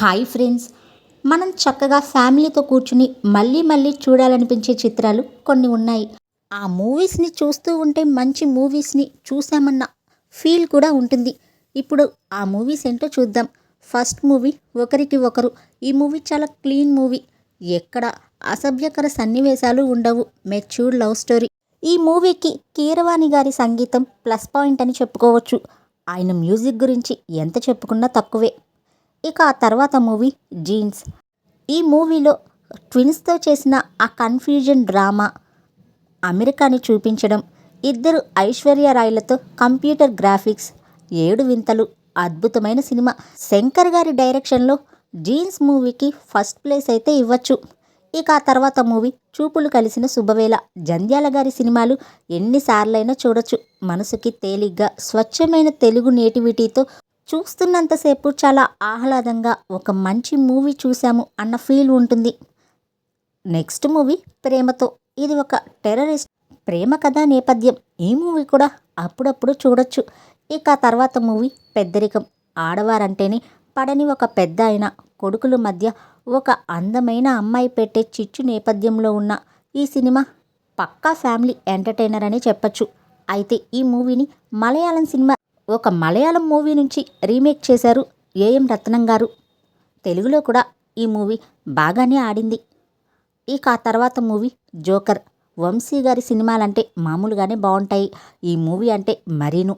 Hi friends, మనం చక్కగా ఫ్యామిలీతో కూర్చుని మళ్ళీ మళ్ళీ చూడాలనిపించే చిత్రాలు కొన్ని ఉన్నాయి. ఆ మూవీస్ని చూస్తూ ఉంటే మంచి మూవీస్ని చూసామన్న ఫీల్ కూడా ఉంటుంది. ఇప్పుడు ఆ మూవీస్ ఏంటో చూద్దాం. ఫస్ట్ మూవీ ఒకరికి ఒకరు. ఈ మూవీ చాలా క్లీన్ మూవీ. ఎక్కడ అసభ్యకర సన్నివేశాలు ఉండవు. Matured love story. ఈ మూవీకి కీరవాణి గారి సంగీతం ప్లస్ పాయింట్ అని చెప్పుకోవచ్చు. ఆయన మ్యూజిక్ గురించి ఎంత చెప్పుకున్నా తక్కువే. ఇక ఆ తర్వాత మూవీ జీన్స్. ఈ మూవీలో ట్విన్స్తో చేసిన ఆ కన్ఫ్యూజన్ డ్రామా, అమెరికాని చూపించడం, ఇద్దరు ఐశ్వర్య రాయ్లతో కంప్యూటర్ గ్రాఫిక్స్, 7 వింతలు, అద్భుతమైన సినిమా. శంకర్ గారి డైరెక్షన్లో జీన్స్ మూవీకి ఫస్ట్ ప్లేస్ అయితే ఇవ్వచ్చు. ఇక ఆ తర్వాత మూవీ చూపులు కలిసిన శుభవేళ. జంధ్యాల గారి సినిమాలు ఎన్నిసార్లైనా చూడొచ్చు. మనసుకి తేలిగ్గా స్వచ్ఛమైన తెలుగు నేటివిటీతో చూస్తున్నంతసేపు చాలా ఆహ్లాదంగా ఒక మంచి మూవీ చూసాము అన్న ఫీల్ ఉంటుంది. నెక్స్ట్ మూవీ ప్రేమతో. ఇది ఒక టెర్రరిస్ట్ ప్రేమ కథా నేపథ్యం. ఈ మూవీ కూడా అప్పుడప్పుడు చూడొచ్చు. ఇక ఆ తర్వాత మూవీ పెద్దరికం. ఆడవారంటేనే పడని ఒక పెద్ద అయిన కొడుకుల మధ్య ఒక అందమైన అమ్మాయి పెట్టే చిచ్చు నేపథ్యంలో ఉన్న ఈ సినిమా పక్కా ఫ్యామిలీ ఎంటర్టైనర్ అని చెప్పచ్చు. అయితే ఈ మూవీని మలయాళం మూవీ నుంచి రీమేక్ చేశారు ఏఎం రత్నం గారు. తెలుగులో కూడా ఈ మూవీ బాగానే ఆడింది. ఇక ఆ తర్వాత మూవీ జోకర్. వంశీ గారి సినిమాలంటే మామూలుగానే బాగుంటాయి. ఈ మూవీ అంటే మరీను.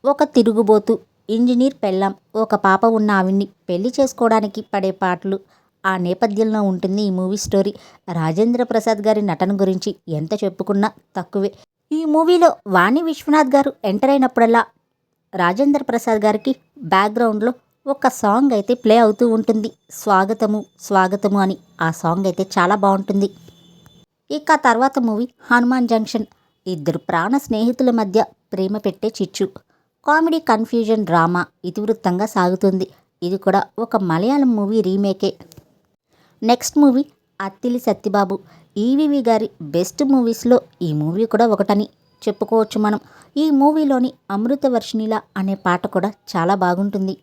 ఒక తిరుగుబోతు ఇంజనీర్ పెళ్ళాం, ఒక పాప ఉన్న ఆవిడ్ని పెళ్లి చేసుకోవడానికి పడే పాటలు, ఆ నేపథ్యంలో ఉంటుంది ఈ మూవీ స్టోరీ. రాజేంద్ర ప్రసాద్ గారి నటన గురించి ఎంత చెప్పుకున్నా తక్కువే. ఈ మూవీలో వాణి విశ్వనాథ్ గారు ఎంటర్ అయినప్పుడల్లా రాజేంద్ర ప్రసాద్ గారికి బ్యాక్గ్రౌండ్లో ఒక సాంగ్ అయితే ప్లే అవుతూ ఉంటుంది. స్వాగతము స్వాగతము అని. ఆ సాంగ్ అయితే చాలా బాగుంటుంది. ఇక తర్వాత మూవీ హనుమాన్ జంక్షన్. ఇద్దరు ప్రాణ స్నేహితుల మధ్య ప్రేమ పెట్టే చిచ్చు. కామెడీ కన్ఫ్యూజన్ డ్రామా ఇతివృత్తంగా సాగుతుంది. ఇది కూడా ఒక మలయాళం మూవీ రీమేకే. Next movie Attili Satyababu. ఈవీవి గారి బెస్ట్ మూవీస్లో ఈ మూవీ కూడా ఒకటని చెప్పుకోవచ్చు మనం. ఈ మూవీలోని అమృతవర్షిణిల అనే పాట కూడా చాలా బాగుంటుంది.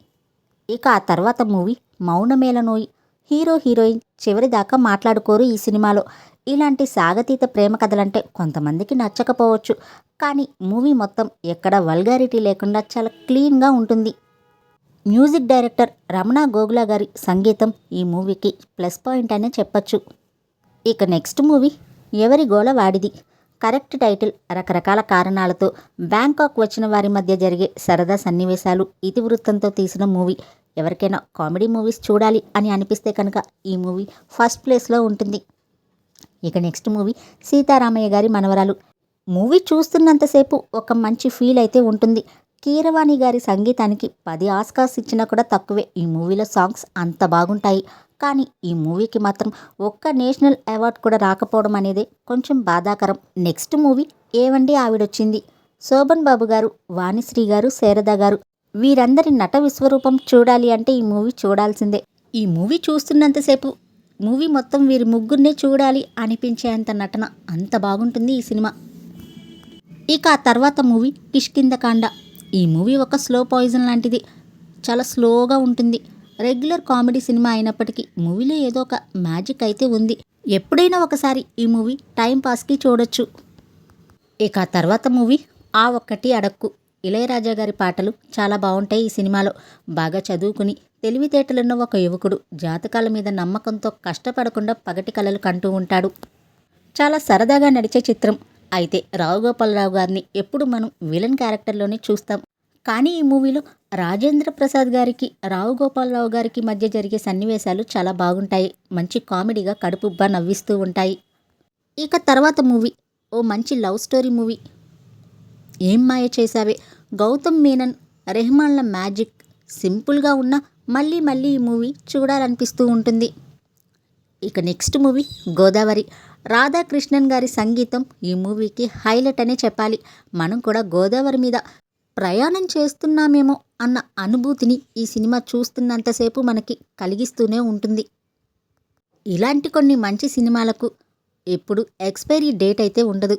ఇక ఆ తర్వాత మూవీ మౌనమేలనోయి. హీరో హీరోయిన్ చివరి దాకా మాట్లాడుకోరు ఈ సినిమాలో. ఇలాంటి సాగతీత ప్రేమ కథలంటే కొంతమందికి నచ్చకపోవచ్చు, కానీ మూవీ మొత్తం ఎక్కడ వల్గారిటీ లేకుండా చాలా క్లీన్గా ఉంటుంది. మ్యూజిక్ డైరెక్టర్ రమణ గోగుల గారి సంగీతం ఈ మూవీకి ప్లస్ పాయింట్ అనే చెప్పచ్చు. ఇక నెక్స్ట్ మూవీ ఎవరి గోల వాడిది. Correct title. రకరకాల కారణాలతో బ్యాంకాక్ వచ్చిన వారి మధ్య జరిగే సరదా సన్నివేశాలు ఇతివృత్తంతో తీసిన మూవీ. ఎవరికైనా కామెడీ మూవీస్ చూడాలి అని అనిపిస్తే కనుక ఈ మూవీ ఫస్ట్ ప్లేస్లో ఉంటుంది. ఇక నెక్స్ట్ మూవీ సీతారామయ్య గారి మనవరాలు. మూవీ చూస్తున్నంతసేపు ఒక మంచి ఫీల్ అయితే ఉంటుంది. కీరవాణి గారి సంగీతానికి 10 ఆస్కార్స్ ఇచ్చినా కూడా తక్కువే. ఈ మూవీలో సాంగ్స్ అంత బాగుంటాయి, కానీ ఈ మూవీకి మాత్రం ఒక్క నేషనల్ అవార్డు కూడా రాకపోవడం అనేది కొంచెం బాధాకరం. నెక్స్ట్ మూవీ ఏవండి ఆవిడొచ్చింది. శోభన్ బాబు గారు, వాణిశ్రీ గారు, శారద గారు వీరందరి నట విశ్వరూపం చూడాలి అంటే ఈ మూవీ చూడాల్సిందే. ఈ మూవీ చూస్తున్నంతసేపు మూవీ మొత్తం వీరి ముగ్గురినే చూడాలి అనిపించేంత నటన, అంత బాగుంటుంది ఈ సినిమా. ఇక ఆ తర్వాత మూవీ కిష్కింధకాండ. ఈ మూవీ ఒక స్లో పాయిజన్ లాంటిది. చాలా స్లోగా ఉంటుంది. రెగ్యులర్ కామెడీ సినిమా అయినప్పటికీ మూవీలో ఏదో ఒక మ్యాజిక్ అయితే ఉంది. ఎప్పుడైనా ఒకసారి ఈ మూవీ టైంపాస్కి చూడొచ్చు. ఇక ఆ తర్వాత మూవీ ఆ ఒక్కటి అడక్కు. ఇళయరాజా గారి పాటలు చాలా బాగుంటాయి ఈ సినిమాలో. బాగా చదువుకుని తెలివితేటలున్న ఒక యువకుడు జాతకాల మీద నమ్మకంతో కష్టపడకుండా పగటి కలలు కంటూ ఉంటాడు. చాలా సరదాగా నడిచే చిత్రం. అయితే రావు గోపాలరావు గారిని ఎప్పుడు మనం విలన్ క్యారెక్టర్లోనే చూస్తాం, కానీ ఈ మూవీలో రాజేంద్ర ప్రసాద్ గారికి రావు గోపాలరావు గారికి మధ్య జరిగే సన్నివేశాలు చాలా బాగుంటాయి. మంచి కామెడీగా కడుపుబ్బా నవ్విస్తూ ఉంటాయి. ఇక తర్వాత మూవీ ఓ మంచి లవ్ స్టోరీ మూవీ ఏం మాయ చేసావే. గౌతమ్ మీనన్, రెహమాన్ల మ్యాజిక్. సింపుల్గా ఉన్న మళ్ళీ మళ్ళీ ఈ మూవీ చూడాలనిపిస్తూ ఉంటుంది. ఇక నెక్స్ట్ మూవీ గోదావరి. రాధాకృష్ణన్ గారి సంగీతం ఈ మూవీకి హైలైట్ అనే చెప్పాలి. మనం కూడా గోదావరి మీద ప్రయాణం చేస్తున్నామేమో అన్న అనుభూతిని ఈ సినిమా చూస్తున్నంతసేపు మనకి కలిగిస్తూనే ఉంటుంది. ఇలాంటి కొన్ని మంచి సినిమాలకు ఎప్పుడు ఎక్స్పైరీ డేట్ అయితే ఉండదు.